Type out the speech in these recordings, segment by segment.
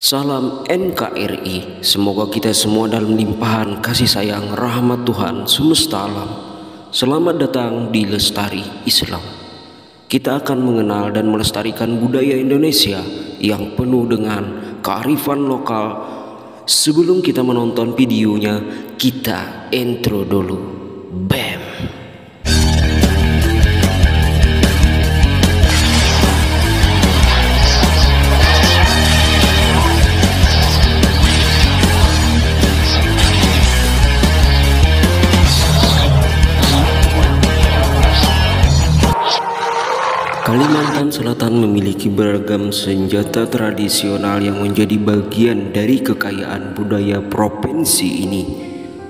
Salam NKRI, semoga kita semua dalam limpahan kasih sayang rahmat Tuhan semesta alam. Selamat datang di Lestari Islam. Kita akan mengenal dan melestarikan budaya Indonesia yang penuh dengan kearifan lokal. Sebelum kita menonton videonya, kita intro dulu. Bam! Kalimantan Selatan memiliki beragam senjata tradisional yang menjadi bagian dari kekayaan budaya provinsi ini.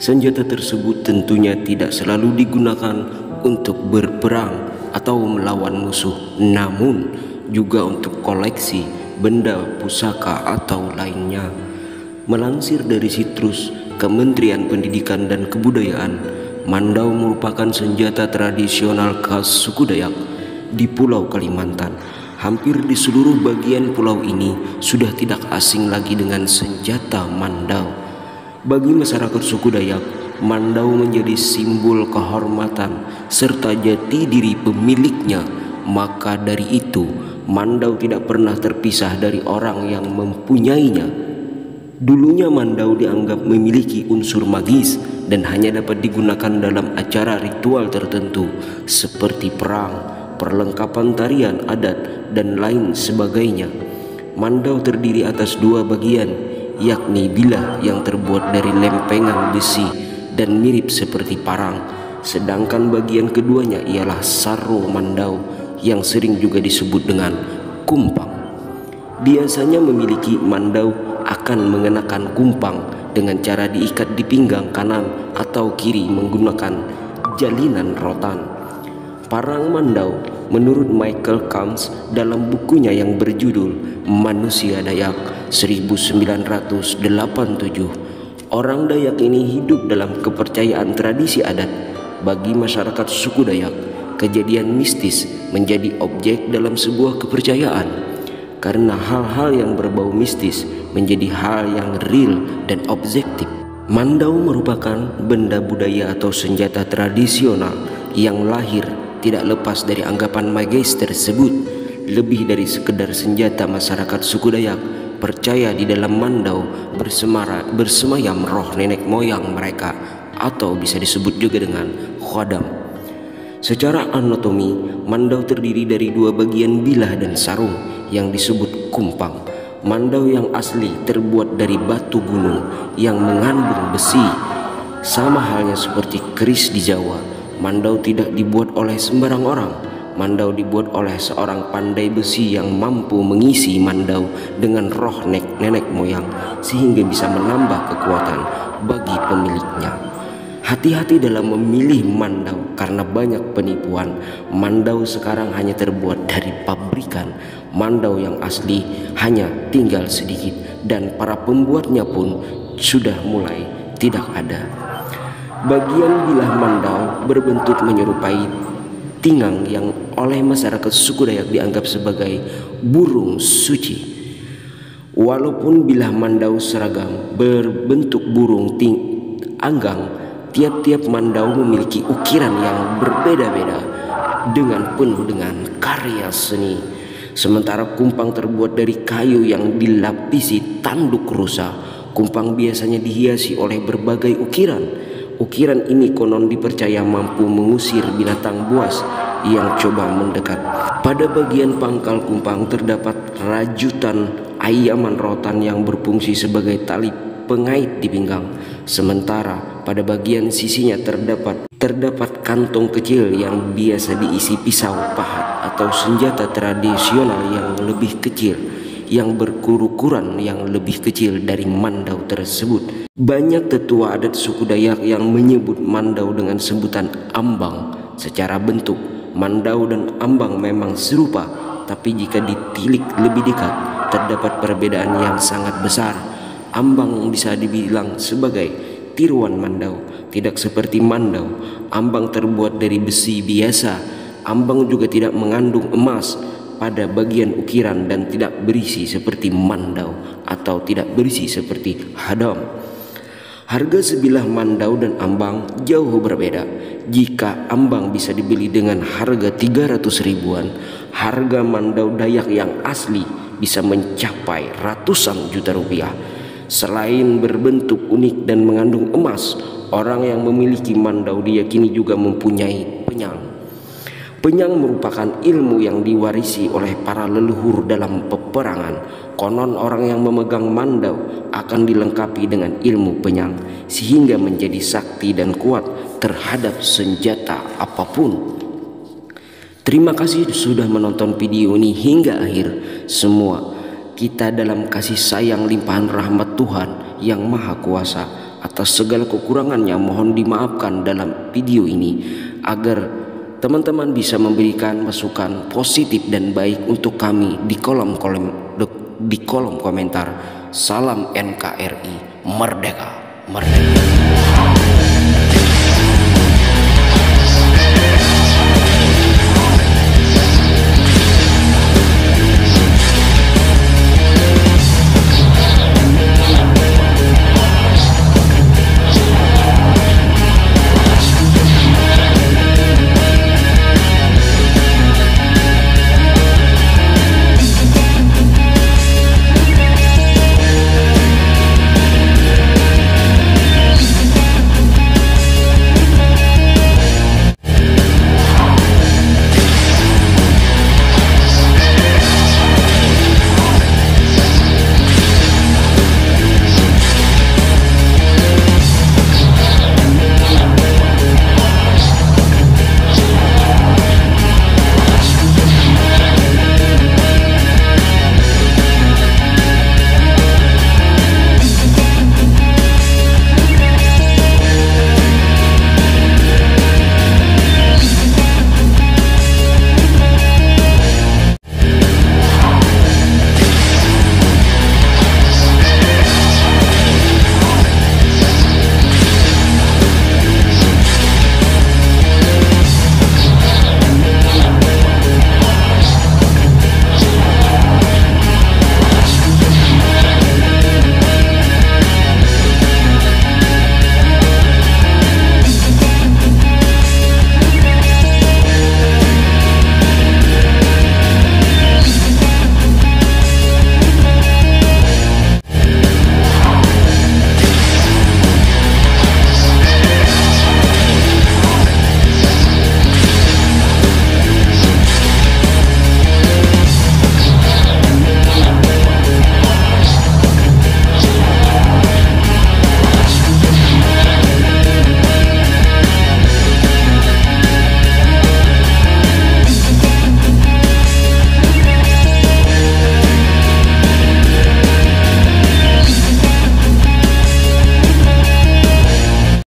Senjata tersebut tentunya tidak selalu digunakan untuk berperang atau melawan musuh, namun juga untuk koleksi benda pusaka atau lainnya. Melansir dari situs Kementerian Pendidikan dan Kebudayaan, mandau merupakan senjata tradisional khas suku Dayak di Pulau Kalimantan. Hampir di seluruh bagian pulau ini sudah tidak asing lagi dengan senjata mandau. Bagi masyarakat suku Dayak, mandau menjadi simbol kehormatan serta jati diri pemiliknya. Maka dari itu, mandau tidak pernah terpisah dari orang yang mempunyainya. Dulunya mandau dianggap memiliki unsur magis dan hanya dapat digunakan dalam acara ritual tertentu seperti perang, perlengkapan tarian adat, dan lain sebagainya. Mandau terdiri atas dua bagian, yakni bilah yang terbuat dari lempengan besi dan mirip seperti parang, sedangkan bagian keduanya ialah sarung mandau yang sering juga disebut dengan kumpang. Biasanya memiliki mandau akan mengenakan kumpang dengan cara diikat di pinggang kanan atau kiri menggunakan jalinan rotan. Parang mandau, menurut Michael Kams dalam bukunya yang berjudul Manusia Dayak 1987, orang Dayak ini hidup dalam kepercayaan tradisi adat. Bagi masyarakat suku Dayak, kejadian mistis menjadi objek dalam sebuah kepercayaan. Karena hal-hal yang berbau mistis menjadi hal yang real dan objektif. Mandau merupakan benda budaya atau senjata tradisional yang lahir tidak lepas dari anggapan magis tersebut. Lebih dari sekedar senjata, masyarakat suku Dayak percaya di dalam mandau bersemayam roh nenek moyang mereka, atau bisa disebut juga dengan khodam. Secara anatomi, mandau terdiri dari dua bagian bilah dan sarung yang disebut kumpang. Mandau yang asli terbuat dari batu gunung yang mengandung besi. Sama halnya seperti keris di Jawa, mandau tidak dibuat oleh sembarang orang. Mandau dibuat oleh seorang pandai besi yang mampu mengisi mandau dengan roh nenek moyang sehingga bisa menambah kekuatan bagi pemiliknya. Hati-hati dalam memilih mandau karena banyak penipuan. Mandau sekarang hanya terbuat dari pabrikan. Mandau yang asli hanya tinggal sedikit dan para pembuatnya pun sudah mulai tidak ada. Bagian bilah mandau berbentuk menyerupai tingang yang oleh masyarakat suku Dayak dianggap sebagai burung suci. Walaupun bilah mandau seragam berbentuk burung anggang, tiap-tiap mandau memiliki ukiran yang berbeda-beda dengan penuh dengan karya seni. Sementara kumpang terbuat dari kayu yang dilapisi tanduk rusa. Kumpang biasanya dihiasi oleh berbagai ukiran. Ukiran ini konon dipercaya mampu mengusir binatang buas yang coba mendekat. Pada bagian pangkal kumpang terdapat rajutan ayaman rotan yang berfungsi sebagai tali pengait di pinggang. Sementara pada bagian sisinya terdapat kantong kecil yang biasa diisi pisau pahat atau senjata tradisional yang lebih kecil, yang berukuran yang lebih kecil dari mandau tersebut. Banyak tetua adat suku Dayak yang menyebut mandau dengan sebutan ambang. Secara bentuk, mandau dan ambang memang serupa, tapi jika ditilik lebih dekat, terdapat perbedaan yang sangat besar. Ambang bisa dibilang sebagai tiruan mandau, tidak seperti mandau. Ambang terbuat dari besi biasa. Ambang juga tidak mengandung emas. pada bagian ukiran dan tidak berisi seperti mandau atau tidak berisi seperti hadam. Harga sebilah mandau dan ambang jauh berbeda. Jika ambang bisa dibeli dengan harga 300 ribuan, harga mandau Dayak yang asli bisa mencapai ratusan juta rupiah. Selain berbentuk unik dan mengandung emas, orang yang memiliki mandau diyakini juga mempunyai penyang. Penyang merupakan ilmu yang diwarisi oleh para leluhur dalam peperangan. Konon orang yang memegang mandau akan dilengkapi dengan ilmu penyang, sehingga menjadi sakti dan kuat terhadap senjata apapun. Terima kasih sudah menonton video ini hingga akhir. Semua kita dalam kasih sayang limpahan rahmat Tuhan yang Maha Kuasa. Atas segala kekurangannya mohon dimaafkan dalam video ini, agar teman-teman bisa memberikan masukan positif dan baik untuk kami di kolom komentar. Salam NKRI, merdeka, merdeka.